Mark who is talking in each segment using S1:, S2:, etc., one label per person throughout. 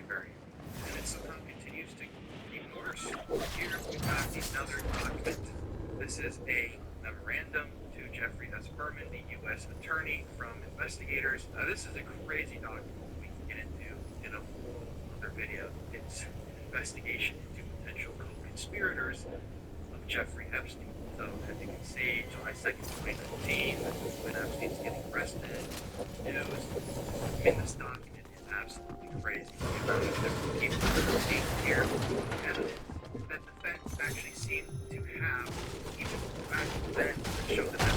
S1: very. And it somehow continues to get even worse. Here we've got another document. This is a memorandum to Jeffrey S. Berman, the U.S. attorney, from investigators. This is a crazy document we can get into in a whole other video. It's an investigation into potential co-conspirators of Jeffrey Epstein. So, as you can see, July 2nd, 2019, when Epstein's getting arrested, news. I mean, this document is absolutely crazy. The amount of different people that are seeing here, and that defense actually seemed to have, even back then, that showed that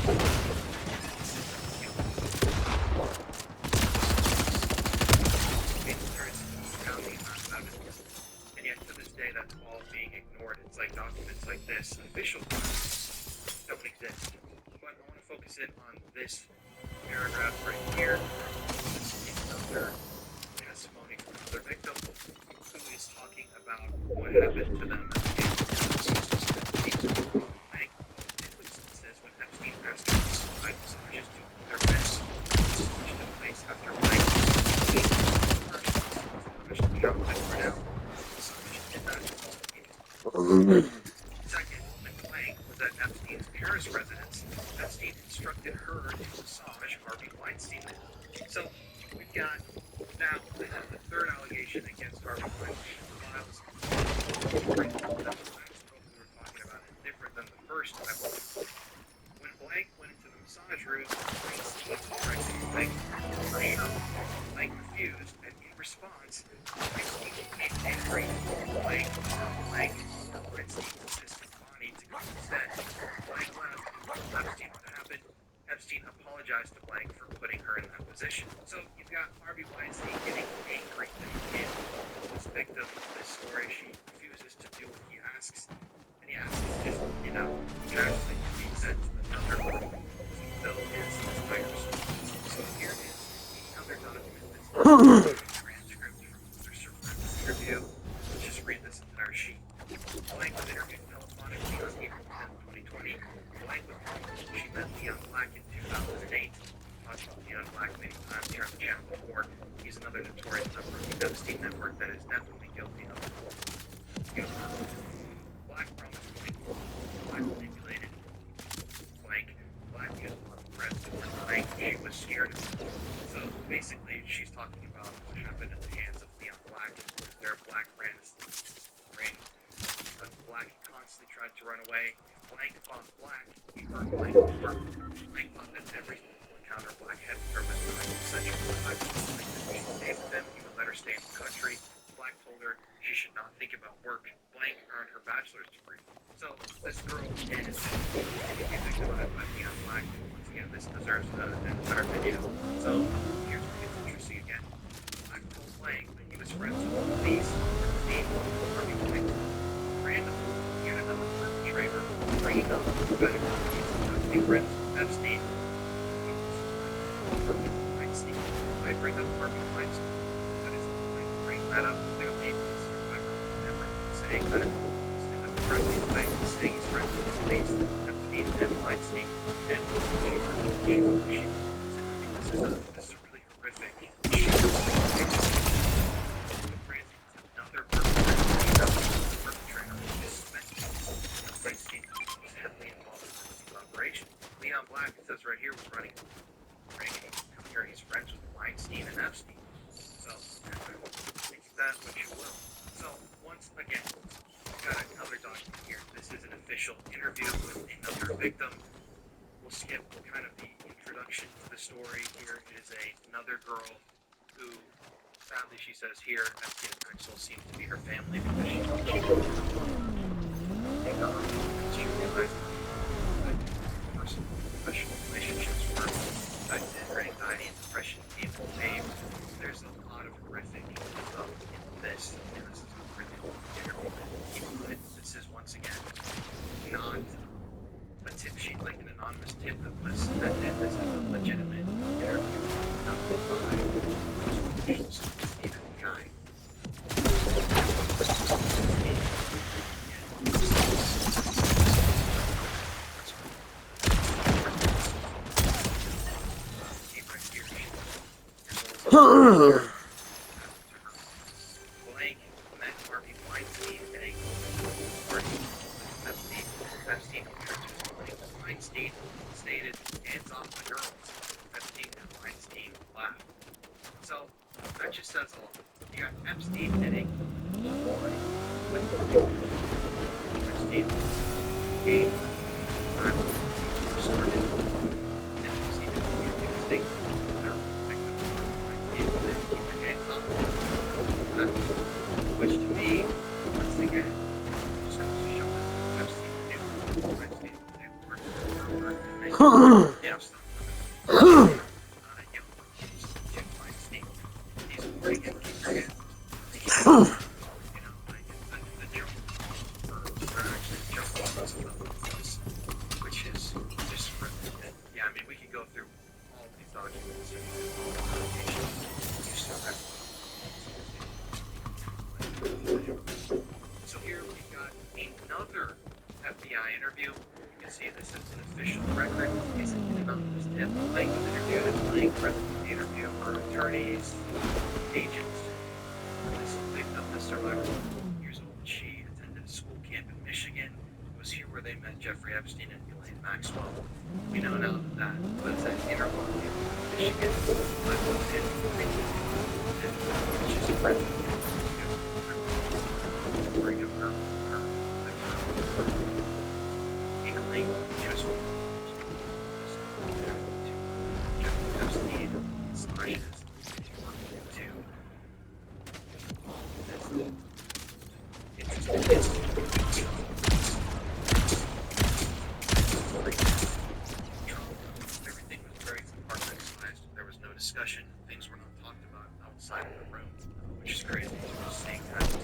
S1: and yet to this day that's all being ignored. It's like documents like this, official documents, don't exist. But I want to focus in on this paragraph right here. Another testimony from another victim who is talking about what happened to them. Instances when Epstein asked for suicide massages to their best, which took place after life. Second, McClain was at Epstein's Paris residence. Epstein instructed her to massage Harvey Weinstein. So we've got now the third allegation against Harvey Weinstein files. What we were talking about is different than the first I believe. When Blank went into the massage room, Weinstein tried to Blank for sure. Blank refused, and in response, Weinstein became angry. Blank Weinstein's assistant Bonnie to go instead. Blank left, Epstein what happened. Epstein apologized to Blank for putting her in that position. So you've got Harvey Weinstein getting angry at him. This victim of this story, she refuses to do what he asks. And he asks just, casually to be sent to another room to fill his tires. So here is another document that's a transcript from their surveillance interview. Let's just read this entire sheet. Blank was interviewed telephonically on April 10, 2020. Blank was told she met Leon Black in 2008. Talked about Leon Black many times here on the channel before. He's another notorious member of the Epstein network that is definitely guilty of Black promised Blank. Black manipulated Blank. Black used a lot of threats towards Blank. She was scared of him. So basically, she's talking about what happened at the hands of Leon Black. Their Black ran ring. But Black constantly tried to run away. Blank fought Black. He hurt Blank over. Blank thought that every encounter Black had with her was sexual. Black would stay with them. He would let her stay in the country. Black told her she should not think about work. Blank earned her bachelor's degree. So this girl is victimized by Leon Black. Once again, this deserves an entire video. So here's where it gets interesting again. Black told Blank that he was friends with the police. Steve Harvey Blank. Randomly, yet another perpetrator bringing up the better friends with Epstein. Harvey Weinstein. I bring up Harvey Weinstein. That is, I bring that up. They'll name this survivor. Saying that instead of friendly way, saying he's friends with the police, Epstein and Weinstein, and this is a really horrific issue. Another perpetrator is Weinstein was heavily involved in this operation. Leon Black, it says right here, was running here. He's friends with Weinstein and Epstein. So, think that what you will. So, once again, we've got another document here. This is an official interview with another victim. We'll skip kind of the introduction to the story here. It is another girl who, sadly, she says here, Epstein and Maxwell seem to be her family because she realized that personal professional relationships were affected. Her anxiety and depression came from pain. There's a lot of horrific stuff in this. And this is a really interview. This is once again not a tip sheet, like an anonymous tip that was sent in. This is a legitimate interview. Not by Stephen Guy. just says a lot. You got Epstein hitting with Epstein game started, and you see the thing which to me, once again, just goes to show that Epstein knew Epstein worked yeah, stuff. He's already getting your hands. The deal for actually jumping which is just yeah, I mean, we could go through all these documents and all the applications. You still have so here we've got another FBI interview. You can see this is an official record. It's an anonymous tip. Blank was interviewed at blank, the interview for attorneys, agents. This is the victim, the survivor, 12 years old. She attended a school camp in Michigan. It was here where they met Jeffrey Epstein and Ghislaine Maxwell. We know now that was an interview in Michigan. But she's a friend. Bring up her inkling, she was Jeffrey Epstein, scientist, to everything was very compartmentalized. There was no discussion. Things were not talked about outside of the room, which is crazy. We're seeing that the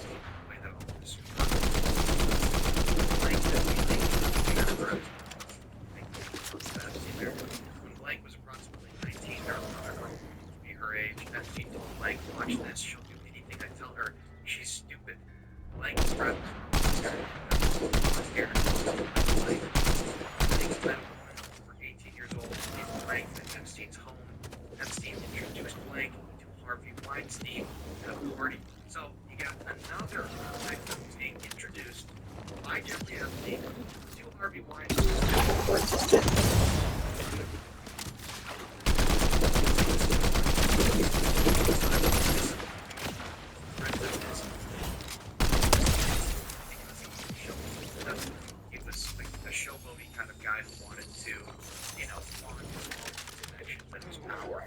S1: way that all this when Blank was approximately 19, there was another girl to be her age. Epstein told Blank, watch this, she'll do anything I tell her. She's stupid. Blank's friend was here. Blank's been for 18 years old. He's Blank at Epstein's home. Epstein introduced Blank to Harvey Weinstein at a party. So you got another victim being introduced by Jeffrey Epstein to Harvey Weinstein. He was like a showboaty kind of guy who wanted to, flaunt his connections and his power.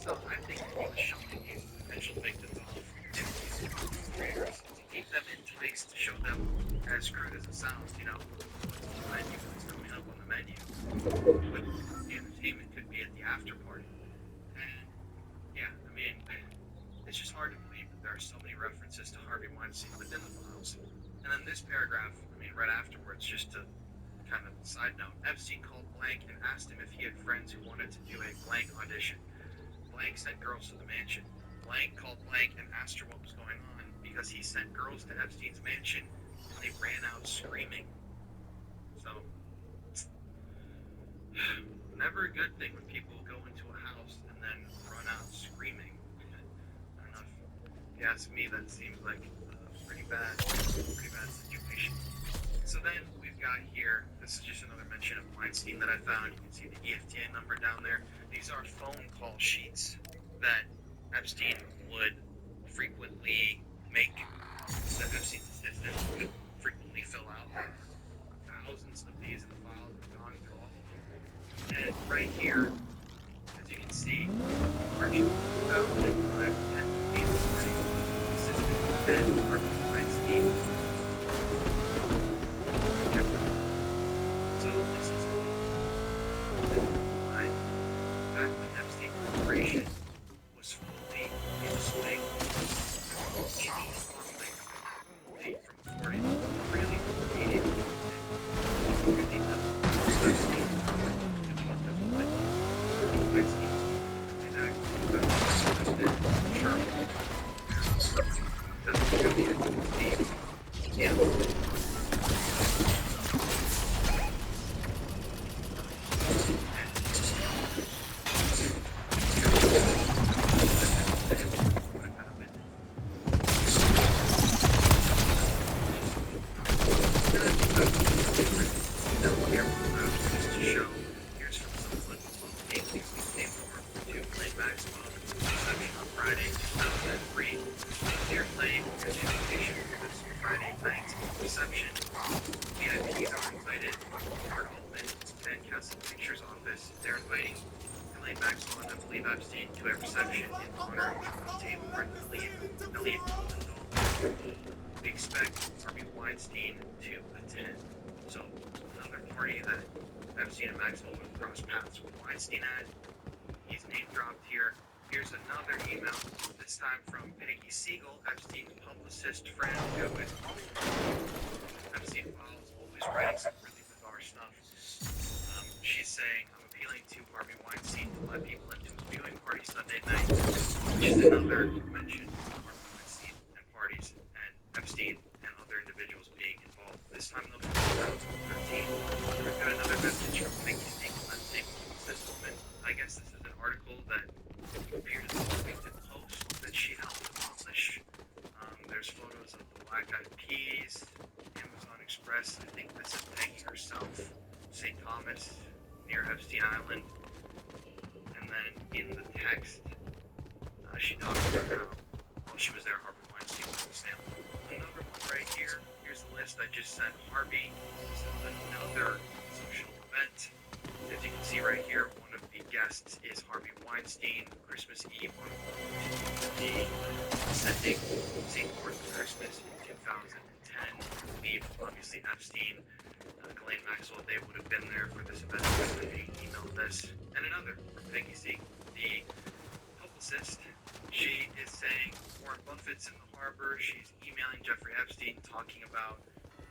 S1: So I think he was showing these potential victims off to keep them enticed, to show them, as crude as it sounds, menu that's coming up on the menu. But the entertainment could be at the after party. And yeah, I mean, it's just hard to believe that there are so many references to Harvey Weinstein within the files. And then this paragraph, right afterwards, just to kind of side note, Epstein called Blank and asked him if he had friends who wanted to do a Blank audition. Blank sent girls to the mansion. Blank called Blank and asked her what was going on because he sent girls to Epstein's mansion and they ran out screaming. So, never a good thing when people go into a house and then run out screaming. I don't know if you ask me, that seems like a pretty bad situation. So then we've got here, this is just another mention of Weinstein that I found. You can see the EFTA number down there. These are phone call sheets that Epstein would frequently make, that Epstein's assistant would frequently fill out. Thousands of these in the file have gone through all of them. And right here, as you can see, March 2005, 10 assistant and Harvey Weinstein. So this is back when Epstein Corporation was fully in swing. From 40 really created Epstein to a reception in honor of Tamar Elliott Goldendahl. We expect Harvey Weinstein to attend. So another party that Epstein and Maxwell would cross paths with Weinstein at. He's name dropped here. Here's another email, this time from Peggy Siegel, Epstein's publicist friend, who is Epstein files, always writing some really bizarre stuff. She's saying, I'm appealing to Harvey Weinstein to let people into his viewing party Sunday night, which is another mention of Harvey Weinstein and parties and Epstein and other individuals being involved. This time, though, from 2013, we've got another message from Peggy Siegel, that same publicist woman. I guess this is an article that appeared in the Huffington Post that she helped publish. There's photos of the Black Eyed Peas, Amazon Express. I think this is Peggy herself, St. Thomas, near Epstein Island. And then in the text, she talks about how while she was there, Harvey Weinstein was a sample. Another one right here. Here's the list I just sent Harvey. This is another social event. As you can see right here, one of the guests is Harvey Weinstein. Christmas Eve on the sending St. Martin's Christmas in 2010. I believe, obviously, Epstein, Ghislaine Maxwell, they would have been there for this event when they emailed this. And another from Peggy Siegel, the publicist. She is saying Warren Buffett's in the harbor. She's emailing Jeffrey Epstein, talking about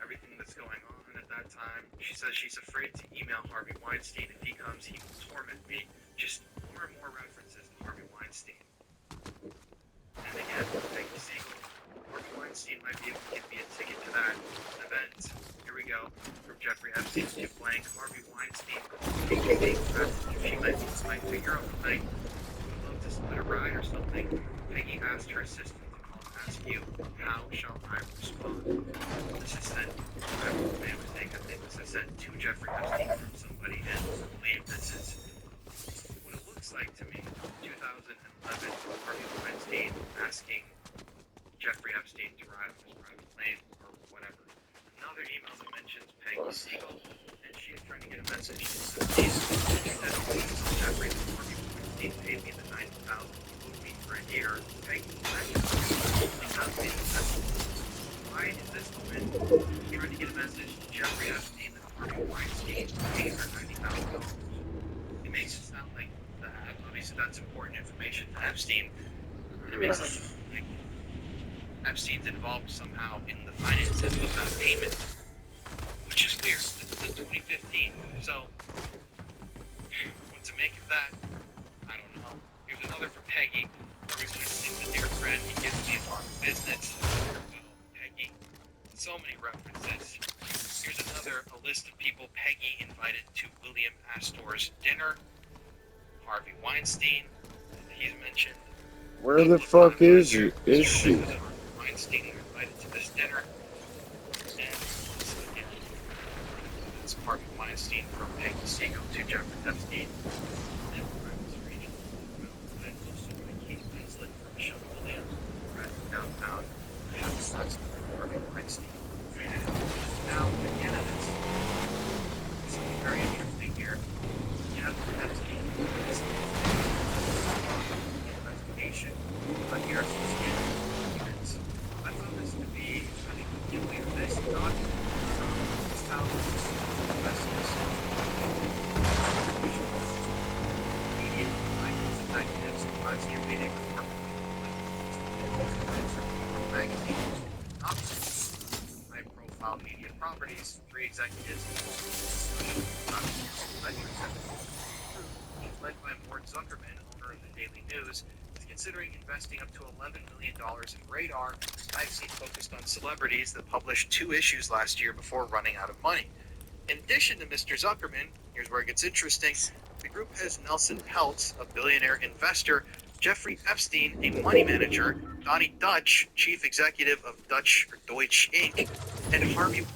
S1: everything that's going on at that time. She says she's afraid to email Harvey Weinstein. If he comes, he will torment me. Just more and more references to Harvey Weinstein. And again, Peggy Siegel, Harvey Weinstein might be able to give me a ticket to that event. Here we go. From Jeffrey Epstein to blank Harvey Weinstein. If she might be my figure out the night, would love to split a ride or something. Peggy asked her assistant to call and ask you, how shall I respond? This is sent, I made a mistake, I think this is sent to Jeffrey Epstein from somebody, and I believe this is what it looks like to me. 2011, Harvey Weinstein asking Jeffrey Epstein to ride on his private plane or whatever. Another email that mentions Peggy Siegel, and she's trying to get a message. She said, Jeffrey, Harvey Weinstein paid me the $90,000 for a year. Peggy, why is this woman trying to get a message to Jeffrey Epstein that Harvey Weinstein paid her $90,000? It makes it sound like that. Obviously, that's important information to Epstein. And it makes it sound like Epstein's involved somehow in the finances of that payment, which is weird. This is 2015, so what to make of that, I don't know. Here's another from Peggy. Harvey Weinstein's a dear friend. He gives me a lot of business. Peggy. So many references. Here's another, a list of people Peggy invited to William Astor's dinner. Harvey Weinstein, he's mentioned.
S2: Where the fuck is she?
S1: Weinstein invited to this dinner. And again, it's Harvey Weinstein from Peggy Siegel to Jeffrey Epstein. And I was reading about it also by Kate Winslet from Michelle Williams, right downtown. That's Harvey Weinstein. Now, again, it's something very interesting here. Jeffrey Epstein is investigation, but here are some scan documents. I found this to be, I think, peculiar. This document is found in investors. Media findings and executives of media magazines, high-profile media properties, 3 executives, led by Mort Zuckerman, owner of the Daily News, is considering investing up to $11 million in Radar, a magazine focused on celebrities that published 2 issues last year before running out of money. In addition to Mr. Zuckerman, here's where it gets interesting, the group has Nelson Peltz, a billionaire investor, Jeffrey Epstein, a money manager, Donnie Dutch, chief executive of Deutsche Inc., and Harvey